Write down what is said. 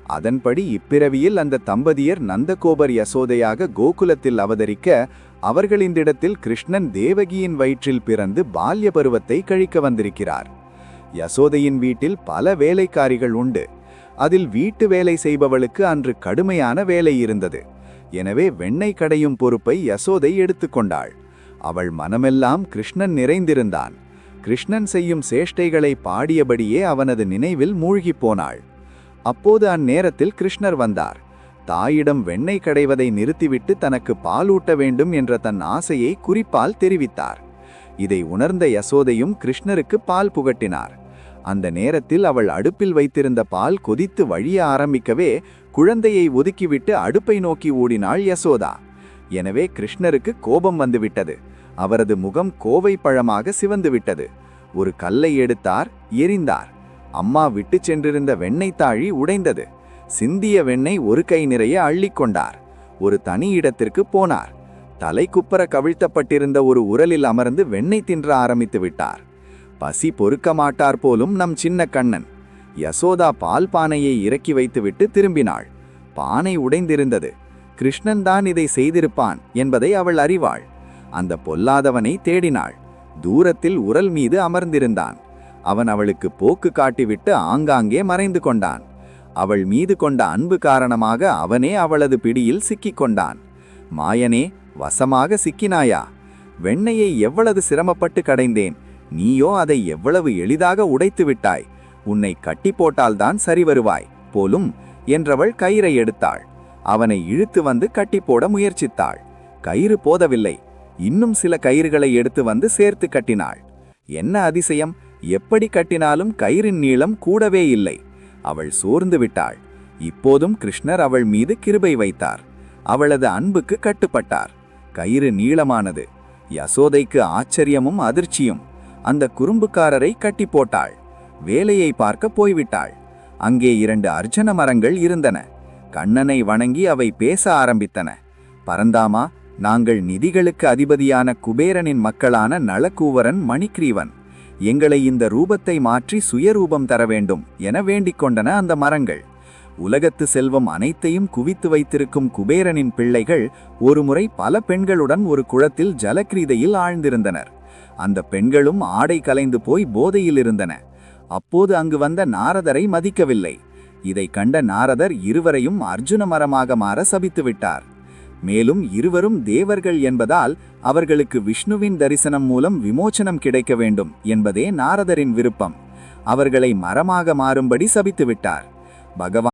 அதன்படி இப்பிறவியில் அந்த தம்பதியர் நந்தகோபர் யசோதையாக கோகுலத்தில் அவதரிக்க, அவர்களிந்திடத்தில் கிருஷ்ணன் தேவகியின் வயிற்றில் பிறந்து பால்ய பருவத்தை கழிக்க வந்திருக்கிறார். யசோதையின் வீட்டில் பல வேலைக்காரிகள் உண்டு. அதில் வீட்டு வேலை செய்பவளுக்கு அன்று கடுமையான வேலை இருந்தது. எனவே வெண்ணெய் கடையும் பொறுப்பை யசோதை எடுத்துக்கொண்டாள். அவள் மனமெல்லாம் கிருஷ்ணன் நிறைந்திருந்தான். கிருஷ்ணன் செய்யும் சேஷ்டைகளை பாடியபடியே அவனது நினைவில் மூழ்கிப் போனாள். அப்போது அந்நேரத்தில் கிருஷ்ணர் வந்தார். தாயிடம் வெண்ணெய் கடைவதை நிறுத்திவிட்டு தனக்கு பாலூட்ட வேண்டும் என்ற தன் ஆசையை குறிப்பால் தெரிவித்தார். இதை உணர்ந்த யசோதையும் கிருஷ்ணருக்கு பால் புகட்டினார். அந்த நேரத்தில் அவள் அடுப்பில் வைத்திருந்த பால் கொதித்து வழிய ஆரம்பிக்கவே குழந்தையை ஒதுக்கிவிட்டு அடுப்பை நோக்கி ஓடினாள் யசோதா. எனவே கிருஷ்ணருக்கு கோபம் வந்துவிட்டது. அவரது முகம் கோவை பழமாக சிவந்துவிட்டது. ஒரு கல்லை எடுத்தார், எரிந்தார். அம்மா விட்டு சென்றிருந்த வெண்ணெய் தாழி உடைந்தது. சிந்திய வெண்ணெய் ஒரு கை நிறைய அள்ளிக்கொண்டார். ஒரு தனி இடத்திற்கு போனார். தலை குப்பர கவிழ்த்தப்பட்டிருந்த ஒரு உரலில் அமர்ந்து வெண்ணெய் தின்ற ஆரம்பித்து விட்டார். பசி பொறுக்க மாட்டார் போலும் நம் சின்ன கண்ணன். யசோதா பால் பானையை இறக்கி வைத்துவிட்டு திரும்பினாள். பானை உடைந்திருந்தது. கிருஷ்ணன் தான் இதை செய்திருப்பான் என்பதை அவள் அறிவாள். அந்த பொல்லாதவனை தேடினாள். தூரத்தில் உரல் மீது அமர்ந்திருந்தான். அவன் அவளுக்கு போக்கு காட்டிவிட்டு ஆங்காங்கே மறைந்து கொண்டான். அவள் மீது கொண்ட அன்பு காரணமாக அவனே அவளது பிடியில் சிக்கிக் கொண்டான். மாயனே, வசமாக சிக்கினாயா? வெண்ணெயை எவ்வளவு சிரமப்பட்டு கடைந்தேன். நீயோ அதை எவ்வளவு எளிதாக உடைத்து விட்டாய். உன்னை கட்டி போட்டால்தான் சரி வருவாய் போலும் என்றவள் கயிறை எடுத்தாள். அவனை இழுத்து வந்து கட்டி போட முயற்சித்தாள். கயிறு போதவில்லை. இன்னும் சில கயிறுகளை எடுத்து வந்து சேர்த்து கட்டினாள். என்ன அதிசயம்! எப்படி கட்டினாலும் கயிறின் நீளம் கூடவே இல்லை. அவள் சோர்ந்து விட்டாள். இப்போதும் கிருஷ்ணர் அவள் மீது கிருபை வைத்தார். அவளது அன்புக்கு கட்டுப்பட்டார். கயிறு நீளமானது. யசோதைக்கு ஆச்சரியமும் அதிர்ச்சியும். அந்த குறும்புக்காரரை கட்டி போட்டாள். வேலையை பார்க்க போய்விட்டாள். அங்கே 2 அர்ஜுன மரங்கள் இருந்தன. கண்ணனை வணங்கி அவை பேச ஆரம்பித்தன. பரந்தாமா, நாங்கள் நிதிகளுக்கு அதிபதியான குபேரனின் மக்களான நளக்கூவரன் மணிக்ரீவன். எங்களை இந்த ரூபத்தை மாற்றி சுயரூபம் தர வேண்டும் என வேண்டிக் கொண்டன அந்த மரங்கள். உலகத்து செல்வம் அனைத்தையும் குவித்து வைத்திருக்கும் குபேரனின் பிள்ளைகள் ஒருமுறை பல பெண்களுடன் ஒரு குளத்தில் ஜலக்கிரீதையில் ஆழ்ந்திருந்தனர். அந்த பெண்களும் ஆடை கலைந்து போய் போதையில் இருந்தன. அப்போது அங்கு வந்த நாரதரை மதிக்கவில்லை. இதை கண்ட நாரதர் இருவரையும் அர்ஜுன மரமாக மாற சபித்துவிட்டார். மேலும் இருவரும் தேவர்கள் என்பதால் அவர்களுக்கு விஷ்ணுவின் தரிசனம் மூலம் விமோச்சனம் கிடைக்க வேண்டும் என்பதே நாரதரின் விருப்பம். அவர்களை மரமாக மாறும்படி சபித்துவிட்டார். பகவான்